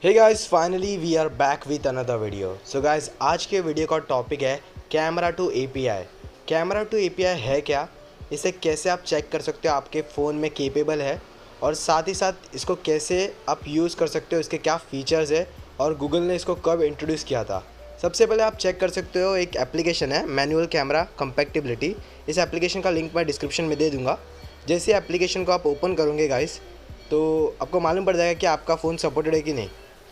Hey guys, finally we are back with another video. So guys, आज के video का topic है camera two API. Camera two API है क्या, इसे कैसे आप चेक कर सकते हो आपके फ़ोन में केपेबल है, और साथ ही साथ इसको कैसे आप यूज़ कर सकते हो, इसके क्या फ़ीचर्स है और गूगल ने इसको कब इंट्रोड्यूस किया था। सबसे पहले आप चेक कर सकते हो, एक एप्लीकेशन है मैनुअल कैमरा कंपैटिबिलिटी। इस एप्लीकेशन का लिंक मैं डिस्क्रिप्शन में दे दूँगा। जैसे एप्लीकेशन को आप ओपन करोगे गाइस, तो आपको मालूम पड़ जाएगा कि आपका फ़ोन सपोर्टेड है कि नहीं।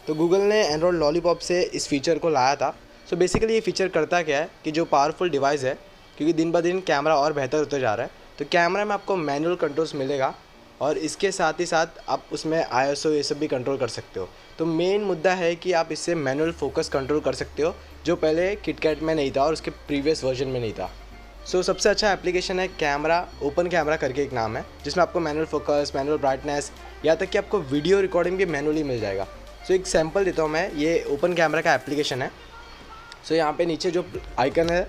तो गूगल ने एंड्रॉयड लॉलीपॉप से इस फीचर को लाया था। सो बेसिकली ये फीचर करता क्या है कि जो पावरफुल डिवाइस है, क्योंकि दिन ब दिन कैमरा और बेहतर होते जा रहा है, तो कैमरा में आपको मैनुअल कंट्रोल्स मिलेगा और इसके साथ ही साथ आप उसमें आईएसओ ये सब भी कंट्रोल कर सकते हो। तो मेन मुद्दा है कि आप इससे मैनुअल फोकस कंट्रोल कर सकते हो, जो पहले किटकैट में नहीं था और उसके प्रीवियस वर्जन में नहीं था। सो सबसे अच्छा एप्लीकेशन है कैमरा, ओपन कैमरा करके एक नाम है, जिसमें आपको मैनुअल फोकस, मैनुअल ब्राइटनेस, यहाँ तक कि आपको वीडियो रिकॉर्डिंग भी मैनुअली मिल जाएगा। सो एक सैम्पल देता हूँ मैं। ये ओपन कैमरा का एप्लीकेशन है। सो यहाँ पे नीचे जो आइकन है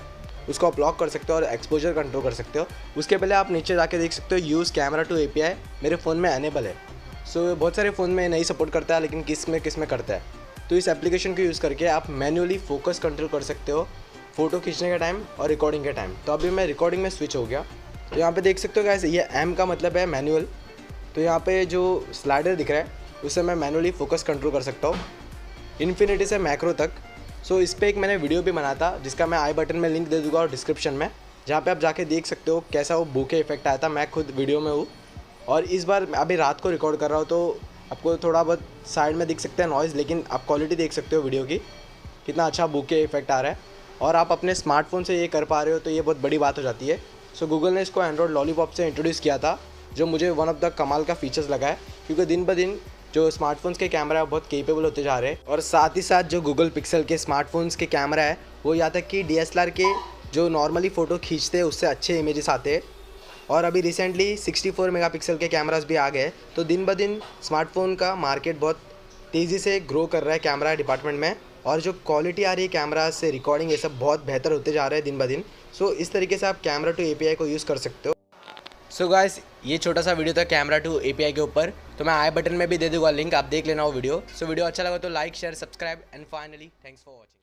उसको आप लॉक कर सकते हो और एक्सपोजर कंट्रोल कर सकते हो। उसके पहले आप नीचे जाके देख सकते हो यूज़ कैमरा टू एपीआई मेरे फ़ोन में अनेबल है। सो बहुत सारे फ़ोन में नहीं सपोर्ट करता है, लेकिन किस में करता है। तो इस एप्लीकेशन को यूज़ करके आप मैनुअली फोकस कंट्रोल कर सकते हो, फ़ोटो खींचने का टाइम और रिकॉर्डिंग के टाइम। तो अभी मैं रिकॉर्डिंग में स्विच हो गया। तो यहाँ पे देख सकते हो गाइस, ये एम का मतलब है मैनुअल। तो यहाँ पे जो स्लाइडर दिख रहा है उससे मैं मैनुअली फोकस कंट्रोल कर सकता हूँ इन्फिनिटी से मैक्रो तक। सो इस पर एक मैंने वीडियो भी बना था, जिसका मैं आई बटन में लिंक दे दूँगा और डिस्क्रिप्शन में, जहाँ पे आप जाके देख सकते हो कैसा वो बूके इफेक्ट आया था। मैं खुद वीडियो में हूँ और इस बार अभी रात को रिकॉर्ड कर रहा हूँ, तो आपको थोड़ा बहुत साइड में दिख सकता है नॉइज़, लेकिन आप क्वालिटी देख सकते हो वीडियो की, कितना अच्छा बूके इफेक्ट आ रहा है और आप अपने स्मार्टफोन से ये कर पा रहे हो, तो ये बहुत बड़ी बात हो जाती है। सो गूगल ने इसको एंड्रॉयड लॉलीपॉप से इंट्रोड्यूस किया था, जो मुझे वन ऑफ द कमाल का फीचर्स लगा है, क्योंकि दिन ब दिन जो स्मार्टफोन्स के कैमरा है बहुत केपेबल होते जा रहे हैं। और साथ ही साथ जो गूगल पिक्सल के स्मार्टफोन्स के कैमरा है, वो यहाँ तक कि डीएसएलआर के जो नॉर्मली फ़ोटो खींचते हैं उससे अच्छे इमेजेस आते हैं। और अभी रिसेंटली 64 मेगापिक्सल के कैमरास भी आ गए। तो दिन ब दिन स्मार्टफोन का मार्केट बहुत तेज़ी से ग्रो कर रहा है कैमरा डिपार्टमेंट में, और जो क्वालिटी आ रही है कैमरा से, रिकॉर्डिंग, ये सब बहुत बेहतर होते जा रहे हैं दिन ब दिन। सो इस तरीके से आप कैमरा टू एपीआई को यूज़ कर सकते हो। सो गाइस, ये छोटा सा वीडियो था कैमरा टू एपीआई के ऊपर। तो मैं आई बटन में भी दे दूँगा लिंक, आप देख लेना वो वीडियो। सो वीडियो अच्छा लगा तो like, share, subscribe and finally thanks for watching.